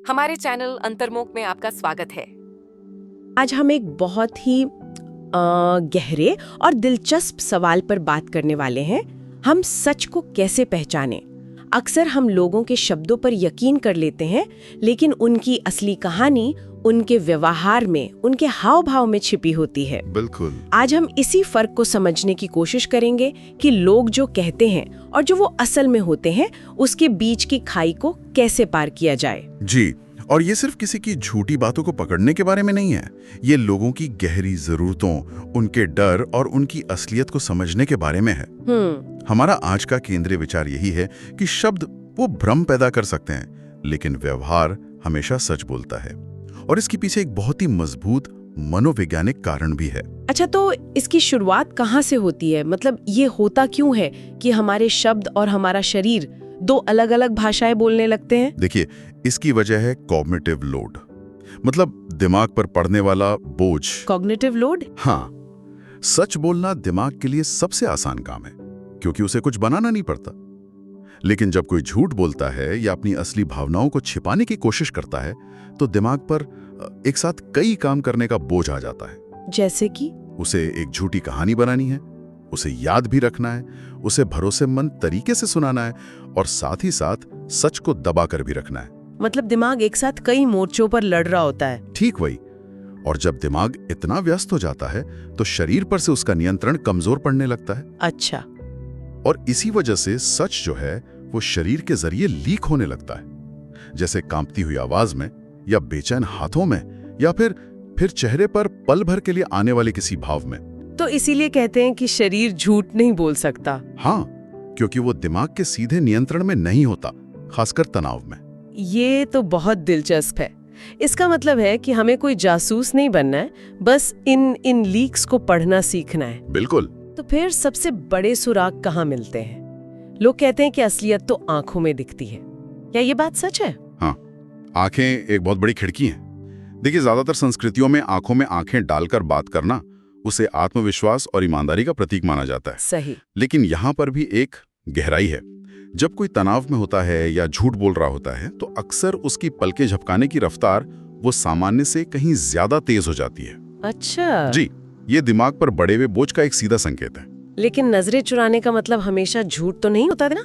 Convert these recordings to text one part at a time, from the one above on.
हमारे चैनल अंतर्मुख में आपका स्वागत है। आज हम एक बहुत ही गहरे और दिलचस्प सवाल पर बात करने वाले हैं। हम सच को कैसे पहचानें? अक्सर हम लोगों के शब्दों पर यकीन कर लेते हैं, लेकिन उनकी असली कहानी उनके व्यवहार में, उनके हाव भाव में छिपी होती है। बिल्कुल। आज हम इसी फर्क को समझने की कोशिश करेंगे कि लोग जो कहते हैं और जो वो असल में होते हैं, उसके बीच की खाई को कैसे पार किया जाए। जी, और ये सिर्फ किसी की झूठी बातों को पकड़ने के बारे में नहीं है। ये लोगों की गहरी जरूरतों, उनके डर और उनकी असलियत को समझने के बारे में है। हमारा आज का केंद्रीय विचार यही है कि शब्द वो भ्रम पैदा कर सकते हैं, लेकिन व्यवहार हमेशा सच बोलता है। और इसके पीछे एक बहुत ही मजबूत मनोवैज्ञानिक कारण भी है। अच्छा, तो इसकी शुरुआत कहाँ से होती है? मतलब ये होता क्यों है कि हमारे शब्द और हमारा शरीर दो अलग अलग भाषाएं बोलने लगते हैं? देखिए, इसकी वजह है कॉग्निटिव लोड, मतलब दिमाग पर पड़ने वाला बोझ। Cognitive load? हाँ, सच बोलना दिमाग के लिए सबसे आसान काम है, क्योंकि उसे कुछ बनाना नहीं पड़ता। लेकिन जब कोई झूठ बोलता है या अपनी असली भावनाओं को छिपाने की कोशिश करता है, तो दिमाग पर एक साथ कई काम करने का बोझ आ जाता है। जैसे कि उसे एक झूठी कहानी बनानी है, उसे याद भी रखना है, उसे भरोसेमंद तरीके से सुनाना है और साथ ही साथ सच को दबा कर भी रखना है। मतलब दिमाग एक साथ कई मोर्चों पर लड़ रहा होता है। ठीक वही। और जब दिमाग इतना व्यस्त हो जाता है तो शरीर पर से उसका नियंत्रण कमजोर पड़ने लगता है। अच्छा। और इसी वजह से सच जो है वो शरीर के जरिए लीक होने लगता है, जैसे कांपती हुई आवाज में या बेचैन हाथों में या फिर चेहरे पर पल भर के लिए आने वाले किसी भाव में। तो इसीलिए कहते हैं कि शरीर झूठ नहीं बोल सकता। हाँ, क्योंकि वो दिमाग के सीधे नियंत्रण में नहीं होता, खासकर तनाव में। ये तो बहुत दिलचस्प है। इसका मतलब है कि हमें कोई जासूस नहीं बनना है, बस इन लीक्स को पढ़ना सीखना है। बिल्कुल। तो फिर सबसे बड़े सुराग कहाँ मिलते हैं? लोग कहते हैं कि असलियत तो आंखों में दिखती है। क्या ये बात सच है? हाँ, आंखें एक बहुत बड़ी खिड़की हैं। देखिए, ज्यादातर संस्कृतियों में आंखों में आंखें डालकर बात करना उसे आत्मविश्वास और ईमानदारी का प्रतीक माना जाता है। सही। लेकिन यहाँ पर भी एक गहराई है। जब कोई तनाव में होता है या झूठ बोल रहा होता है, तो अक्सर उसकी पलकें झपकाने की रफ्तार वो सामान्य से कहीं ज्यादा तेज हो जाती है। अच्छा। जी, ये दिमाग पर बड़े हुए बोझ का एक सीधा संकेत है। लेकिन नजरें चुराने का मतलब हमेशा झूठ तो नहीं होता ना?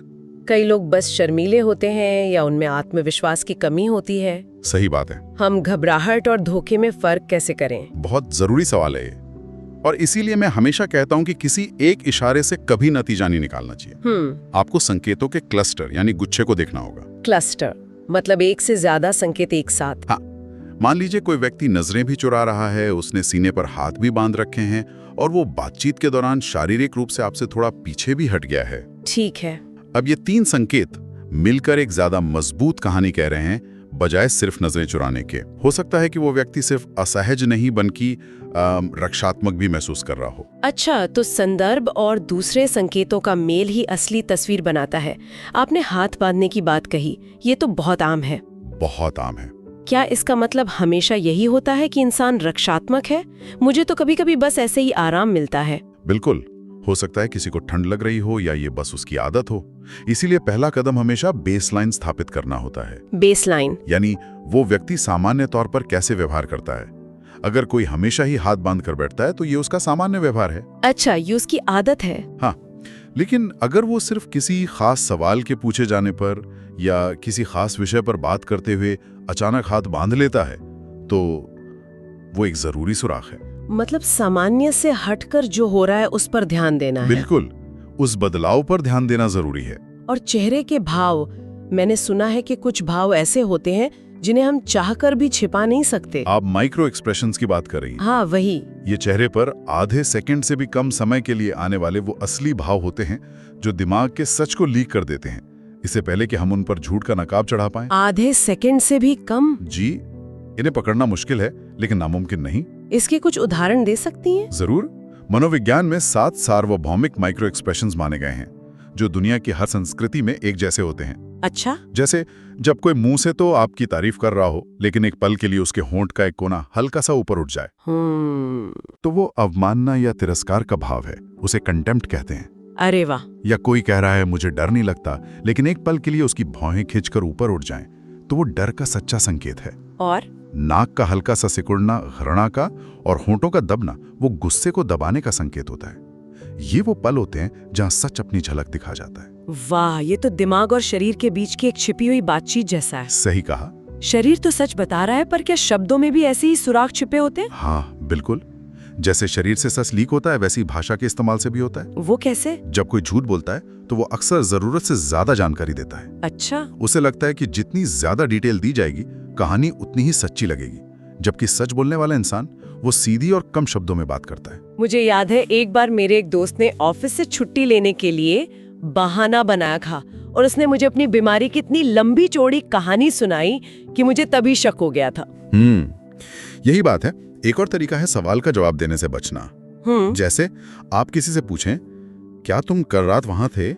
कई लोग बस शर्मीले होते हैं या उनमें आत्मविश्वास की कमी होती है। सही बात है। हम घबराहट और धोखे में फर्क कैसे करें? बहुत जरूरी सवाल है ये। और इसीलिए मैं हमेशा कहता हूं कि किसी एक इशारे से कभी नतीजा नहीं निकालना चाहिए। आपको संकेतों के क्लस्टर यानी गुच्छे को देखना होगा। क्लस्टर मतलब एक से ज्यादा संकेत एक साथ? हाँ, मान लीजिए कोई व्यक्ति नजरें भी चुरा रहा है, उसने सीने पर हाथ भी बांध रखे हैं और वो बातचीत के दौरान शारीरिक रूप से आपसे थोड़ा पीछे भी हट गया है। ठीक है। अब ये तीन संकेत मिलकर एक ज्यादा मजबूत कहानी कह रहे हैं, बजाय सिर्फ नजरें चुराने के। हो सकता है कि वो व्यक्ति सिर्फ असहज नहीं बल्कि रक्षात्मक भी महसूस कर रहा हो। अच्छा, तो संदर्भ और दूसरे संकेतों का मेल ही असली तस्वीर बनाता है। आपने हाथ बांधने की बात कही, ये तो बहुत आम है। बहुत आम है। क्या इसका मतलब हमेशा यही होता है कि इंसान रक्षात्मक है? मुझे तो कभी कभी बस ऐसे ही आराम मिलता है। बिल्कुल, हो सकता है किसी को ठंड लग रही हो या ये बस उसकी आदत हो। इसीलिए पहला कदम हमेशा बेसलाइन स्थापित करना होता है। बेसलाइन यानी वो व्यक्ति सामान्य तौर पर कैसे व्यवहार करता है। अगर कोई हमेशा ही हाथ बांध कर बैठता है तो ये उसका सामान्य व्यवहार है। अच्छा, ये उसकी आदत है। हाँ, लेकिन अगर वो सिर्फ किसी खास सवाल के पूछे जाने पर या किसी खास विषय पर बात करते हुए अचानक हाथ बांध लेता है, तो वो एक जरूरी सुराग है। मतलब सामान्य से हटकर जो हो रहा है उस पर ध्यान देना है। बिल्कुल, उस बदलाव पर ध्यान देना जरूरी है। और चेहरे के भाव, मैंने सुना है कि कुछ भाव ऐसे होते हैं जिन्हें हम चाहकर भी छिपा नहीं सकते। आप माइक्रो एक्सप्रेशंस की बात कर रही हैं। हाँ, वही। ये चेहरे पर आधे सेकंड से भी कम समय के लिए आने वाले वो असली भाव होते हैं जो दिमाग के सच को लीक कर देते हैं, इससे पहले कि हम उन पर झूठ का नकाब चढ़ा पाएं। आधे सेकंड से भी कम? जी, इन्हें पकड़ना मुश्किल है लेकिन नामुमकिन नहीं। इसके कुछ उदाहरण दे सकती हैं? जरूर। मनोविज्ञान में 7 सार्वभौमिक माइक्रो एक्सप्रेशंस माने गए हैं जो दुनिया की हर संस्कृति में एक जैसे होते हैं। अच्छा। जैसे जब कोई मुंह से तो आपकी तारीफ कर रहा हो, लेकिन एक पल के लिए उसके होंठ का एक कोना हल्का सा ऊपर उठ जाए, तो वो अवमानना या तिरस्कार का भाव है, उसे कंटेम्प्ट कहते हैं। अरे वाह। या कोई कह रहा है मुझे डर नहीं लगता, लेकिन एक पल के लिए उसकी भौहें खिंचकर ऊपर उठ जाएं, तो वो डर का सच्चा संकेत है। और नाक का हल्का सा सिकुड़ना घृणा का और होंठों का दबना वो गुस्से को दबाने का संकेत होता है। ये वो पल होते हैं जहां सच अपनी झलक दिखा जाता है। वाह, ये तो दिमाग और शरीर के बीच की एक छिपी हुई बातचीत जैसा है। सही कहा। शरीर तो सच बता रहा है, पर क्या शब्दों में भी ऐसे ही सुराग छिपे होते हैं? हाँ बिल्कुल, जैसे शरीर से सच लीक होता है वैसी भाषा के इस्तेमाल से भी होता है। वो कैसे? जब कोई झूठ बोलता है तो वो अक्सर जरूरत से ज्यादा जानकारी देता है। अच्छा। उसे लगता है कि जितनी ज्यादा डिटेल दी जाएगी कहानी उतनी ही सच्ची लगेगी, जबकि सच बोलने वाला इंसान वो सीधी और कम शब्दों में बात करता है। मुझे याद है एक बार मेरे एक दोस्त ने ऑफिस से छुट्टी लेने के लिए बहाना बनाया था और उसने मुझे अपनी बीमारी की इतनी लंबी चौड़ी कहानी सुनाई कि मुझे तभी शक हो गया था। यही बात है। एक और तरीका है सवाल का जवाब देने से बचना। जैसे आप किसी से पूछें, क्या तुम कल रात वहां थे?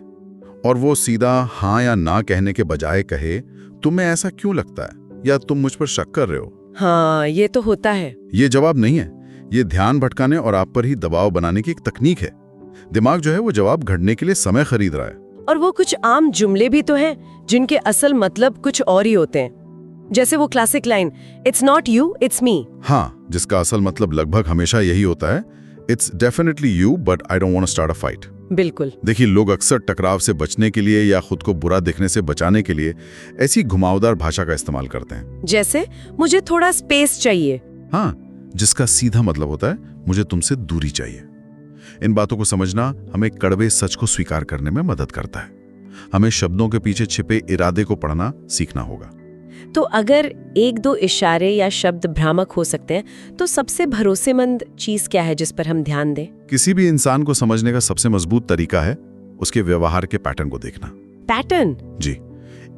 और वो सीधा हाँ या ना कहने के बजाय कहे, तुम्हें ऐसा क्यों लगता है, या तुम मुझ पर शक कर रहे हो। हाँ, ये तो होता है। ये जवाब नहीं है, ये ध्यान भटकाने और आप पर ही दबाव बनाने की एक तकनीक है। दिमाग जो है वो जवाब घड़ने के लिए समय खरीद रहा है। और वो कुछ आम जुमले भी तो हैं जिनके असल मतलब कुछ और ही होते हैं। जैसे वो classic line, it's not you it's me. हाँ, जिसका असल मतलब लगभग हमेशा यही होता है, it's definitely you but I don't want to start a fight. बिल्कुल। देखिए, लोग अक्सर टकराव से बचने के लिए या खुद को बुरा दिखने से बचाने के लिए ऐसी घुमावदार भाषा का इस्तेमाल करते हैं। जैसे, मुझे थोड़ा स्पेस चाहिए। हाँ, जिसका सीधा मतलब होता है मुझे तुमसे दूरी चाहिए। इन बातों को समझना हमें कड़वे सच को स्वीकार करने में मदद करता है। हमें शब्दों के पीछे छिपे इरादे को पढ़ना सीखना होगा। तो अगर एक दो इशारे या शब्द भ्रामक हो सकते हैं, तो सबसे भरोसेमंद चीज क्या है जिस पर हम ध्यान दें? किसी भी इंसान को समझने का सबसे मजबूत तरीका है उसके व्यवहार के पैटर्न को देखना। पैटर्न? जी।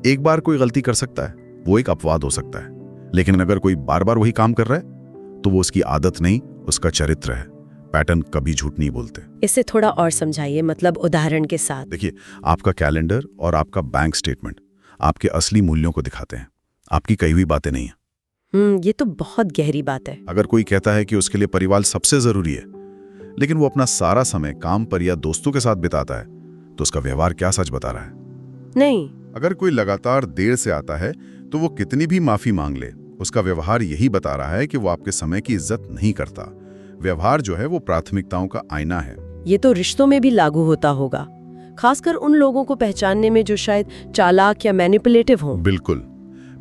एक बार कोई गलती कर सकता है, वो एक अपवाद हो सकता है, लेकिन अगर कोई बार बार वही काम कर रहा है तो वो उसकी आदत नहीं, उसका चरित्र है। पैटर्न कभी झूठ नहीं बोलते। इसे थोड़ा और समझाइए, मतलब उदाहरण के साथ। देखिए, आपका कैलेंडर और आपका बैंक स्टेटमेंट आपके असली मूल्यों को दिखाते हैं, आपकी कही हुई बातें नहीं है। ये तो बहुत गहरी बात है। अगर कोई कहता है कि उसके लिए परिवार सबसे जरूरी है, लेकिन वो अपना सारा समय काम पर या दोस्तों के साथ बिताता है, तो उसका व्यवहार क्या सच बता रहा है? नहीं। अगर कोई लगातार देर से आता है तो वो कितनी भी माफी मांग ले, उसका व्यवहार यही बता रहा है कि वो आपके समय की इज्जत नहीं करता। व्यवहार जो है वो प्राथमिकताओं का आईना है। ये तो रिश्तों में भी लागू होता होगा, खासकर उन लोगों को पहचानने में जो शायद चालाक या मैनिपुलेटिव हों। बिल्कुल।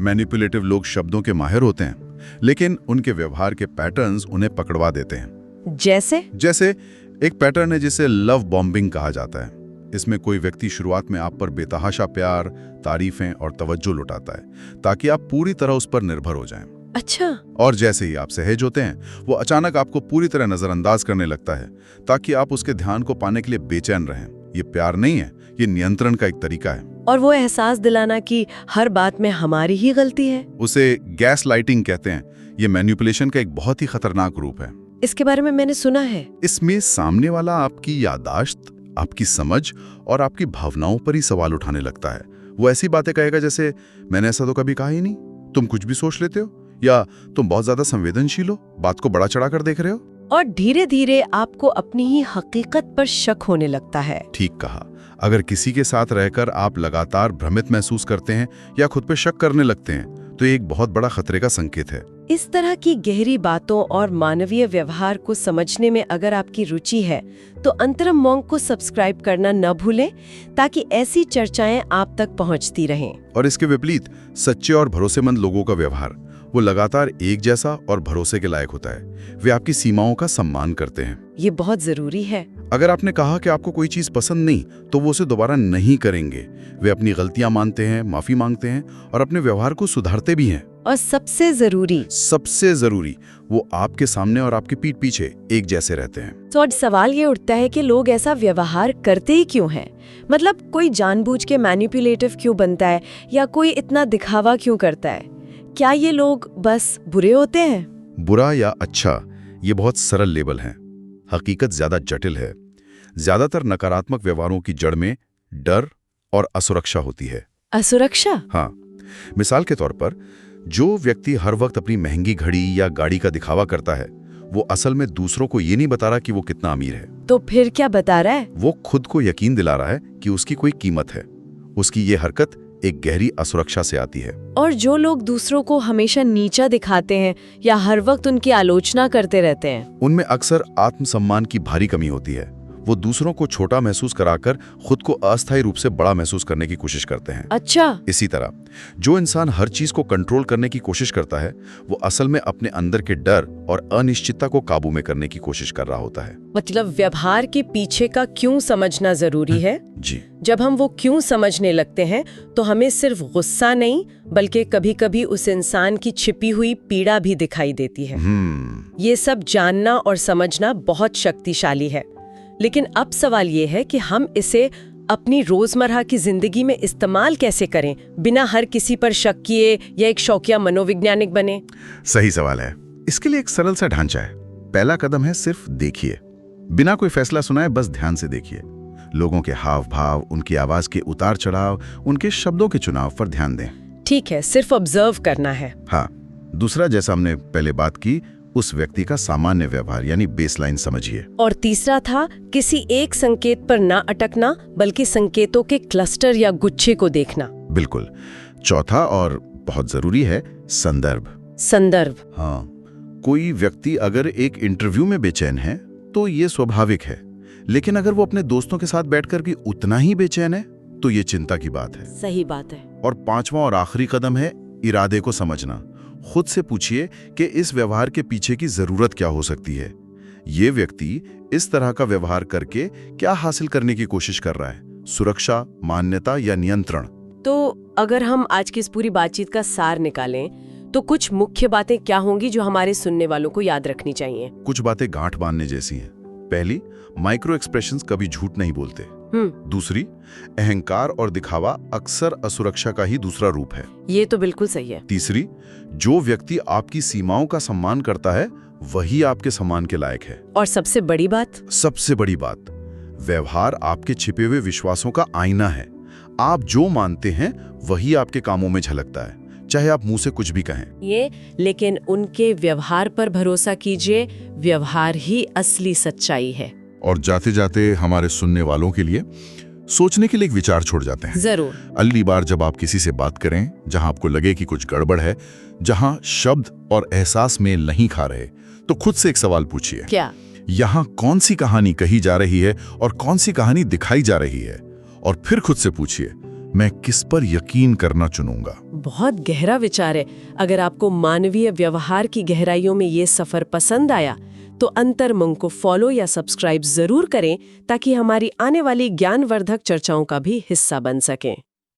मैनिपुलेटिव लोग शब्दों के माहिर होते हैं, लेकिन उनके व्यवहार के पैटर्न्स उन्हें पकड़वा देते हैं। जैसे एक पैटर्न है जिसे लव बॉम्बिंग कहा जाता है। इसमें कोई व्यक्ति शुरुआत में आप पर बेतहाशा प्यार, तारीफें और तवज्जो लुटाता है ताकि आप पूरी तरह उस पर निर्भर हो जाएं। अच्छा। और जैसे ही आप सहज होते हैं, वो अचानक आपको पूरी तरह नजरअंदाज करने लगता है ताकि आप उसके ध्यान को पाने के लिए बेचैन रहें। ये प्यार नहीं है, ये नियंत्रण का एक तरीका है। और वो एहसास दिलाना कि हर बात में हमारी ही गलती है, उसे गैस लाइटिंग कहते हैं। ये मैनिपुलेशन का एक बहुत ही खतरनाक रूप है। इसके बारे में मैंने सुना है। इसमें सामने वाला आपकी याददाश्त, आपकी समझ और आपकी भावनाओं पर ही सवाल उठाने लगता है। वो ऐसी बातें कहेगा जैसे, मैंने ऐसा तो कभी कहा ही नहीं, तुम कुछ भी सोच लेते हो, या तुम बहुत ज्यादा संवेदनशील हो, बात को बड़ा चढ़ाकर देख रहे हो। और धीरे धीरे आपको अपनी ही हकीकत पर शक होने लगता है। ठीक कहा। अगर किसी के साथ रहकर आप लगातार भ्रमित महसूस करते हैं या खुद पे शक करने लगते हैं, तो ये एक बहुत बड़ा खतरे का संकेत है। इस तरह की गहरी बातों और मानवीय व्यवहार को समझने में अगर आपकी रुचि है, तो अंतरम मॉन्क को सब्सक्राइब करना न भूलें, ताकि ऐसी चर्चाएं आप तक पहुंचती रहें। और इसके विपरीत सच्चे और भरोसेमंद लोगों का व्यवहार वो लगातार एक जैसा और भरोसे के लायक होता है। वे आपकी सीमाओं का सम्मान करते हैं। ये बहुत जरूरी है। अगर आपने कहा कि आपको कोई चीज पसंद नहीं, तो वो उसे दोबारा नहीं करेंगे। वे अपनी गलतियां मानते हैं, माफी मांगते हैं और अपने व्यवहार को सुधारते भी हैं। और सबसे जरूरी, वो आपके सामने और आपके पीठ पीछे एक जैसे रहते हैं। तो आज सवाल ये उठता है कि लोग ऐसा व्यवहार करते ही क्यों हैं? मतलब कोई जानबूझ के मैनिपुलेटिव क्यों बनता है, या कोई इतना दिखावा क्यों करता है? क्या ये लोग बस बुरे होते हैं? बुरा या अच्छा, ये बहुत सरल लेबल हैं। हकीकत ज्यादा जटिल है। ज्यादातर नकारात्मक व्यवहारों की जड़ में डर और असुरक्षा होती है। असुरक्षा? हाँ। मिसाल के तौर पर, जो व्यक्ति हर वक्त अपनी महंगी घड़ी या गाड़ी का दिखावा करता है, वो असल में दूसरों को ये नहीं बता रहा कि वो कितना अमीर है। तो फिर क्या बता रहा है? वो खुद को यकीन दिला रहा है कि उसकी कोई कीमत है। उसकी ये हरकत एक गहरी असुरक्षा से आती है। और जो लोग दूसरों को हमेशा नीचा दिखाते हैं या हर वक्त उनकी आलोचना करते रहते हैं, उनमें अक्सर आत्मसम्मान की भारी कमी होती है। वो दूसरों को छोटा महसूस कराकर खुद को अस्थायी रूप से बड़ा महसूस करने की कोशिश करते हैं। अच्छा, इसी तरह जो इंसान हर चीज को कंट्रोल करने की कोशिश करता है, वो असल में अपने अंदर के डर और अनिश्चितता को काबू में करने की कोशिश कर रहा होता है। मतलब व्यवहार के पीछे का क्यों समझना जरूरी है। जी, जब हम वो क्यों समझने लगते हैं तो हमें सिर्फ गुस्सा नहीं बल्कि कभी-कभी उस इंसान की छिपी हुई पीड़ा भी दिखाई देती है। ये सब जानना और समझना बहुत शक्तिशाली है। लेकिन अब सवाल ये है कि हम इसे अपनी रोजमर्रा की जिंदगी में इस्तेमाल कैसे करें बिना हर किसी पर शक किए या एक शौकिया मनोवैज्ञानिक बने। सही सवाल है। इसके लिए एक सरल सा ढांचा है। पहला कदम है सिर्फ देखिए, बिना कोई फैसला सुनाए बस ध्यान से देखिए। लोगों के हाव भाव, उनकी आवाज के उतार चढ़ाव, उनके शब्दों के चुनाव पर ध्यान दें। ठीक है, सिर्फ ऑब्जर्व करना है। हाँ, दूसरा, जैसा हमने पहले बात की, उस व्यक्ति का सामान्य व्यवहार यानी बेसलाइन समझिए। और तीसरा था किसी एक संकेत पर ना अटकना बल्कि संकेतों के क्लस्टर या गुच्छे को देखना। बिल्कुल। चौथा और बहुत जरूरी है संदर्भ। संदर्भ। हाँ, कोई व्यक्ति अगर एक इंटरव्यू में बेचैन है तो ये स्वाभाविक है, लेकिन अगर वो अपने दोस्तों के साथ बैठकर भी उतना ही बेचैन है तो ये चिंता की बात है। सही बात है। और पांचवा और आखिरी कदम है इरादे को समझना। खुद से पूछिए कि इस व्यवहार के पीछे की जरूरत क्या हो सकती है। ये व्यक्ति इस तरह का व्यवहार करके क्या हासिल करने की कोशिश कर रहा है, सुरक्षा, मान्यता या नियंत्रण। तो अगर हम आज की इस पूरी बातचीत का सार निकालें तो कुछ मुख्य बातें क्या होंगी जो हमारे सुनने वालों को याद रखनी चाहिए। कुछ बातें गांठ बांधने जैसी हैं। पहली, माइक्रो एक्सप्रेशंस कभी झूठ नहीं बोलते। दूसरी, अहंकार और दिखावा अक्सर असुरक्षा का ही दूसरा रूप है। ये तो बिल्कुल सही है। तीसरी, जो व्यक्ति आपकी सीमाओं का सम्मान करता है वही आपके सम्मान के लायक है। और सबसे बड़ी बात, व्यवहार आपके छिपे हुए विश्वासों का आईना है। आप जो मानते हैं वही आपके कामों में झलकता है, चाहे आप मुंह से कुछ भी कहें। लेकिन उनके व्यवहार पर भरोसा कीजिए, व्यवहार ही असली सच्चाई है। और जाते जाते हमारे सुनने वालों के लिए सोचने के लिए एक विचार छोड़ जाते हैं। जरूर। अगली बार जब आप किसी से बात करें जहां आपको लगे कि कुछ गड़बड़ है, जहां शब्द और एहसास मेल नहीं खा रहे, तो खुद से एक सवाल पूछिए। क्या? यहाँ कौन सी कहानी कही जा रही है और कौन सी कहानी दिखाई जा रही है? और फिर खुद से पूछिए, मैं किस पर यकीन करना चुनूंगा। बहुत गहरा विचार है। अगर आपको मानवीय व्यवहार की गहराइयों में ये सफर पसंद आया तो अंतर्मंग को फॉलो या सब्सक्राइब जरूर करें ताकि हमारी आने वाली ज्ञानवर्धक चर्चाओं का भी हिस्सा बन सकें।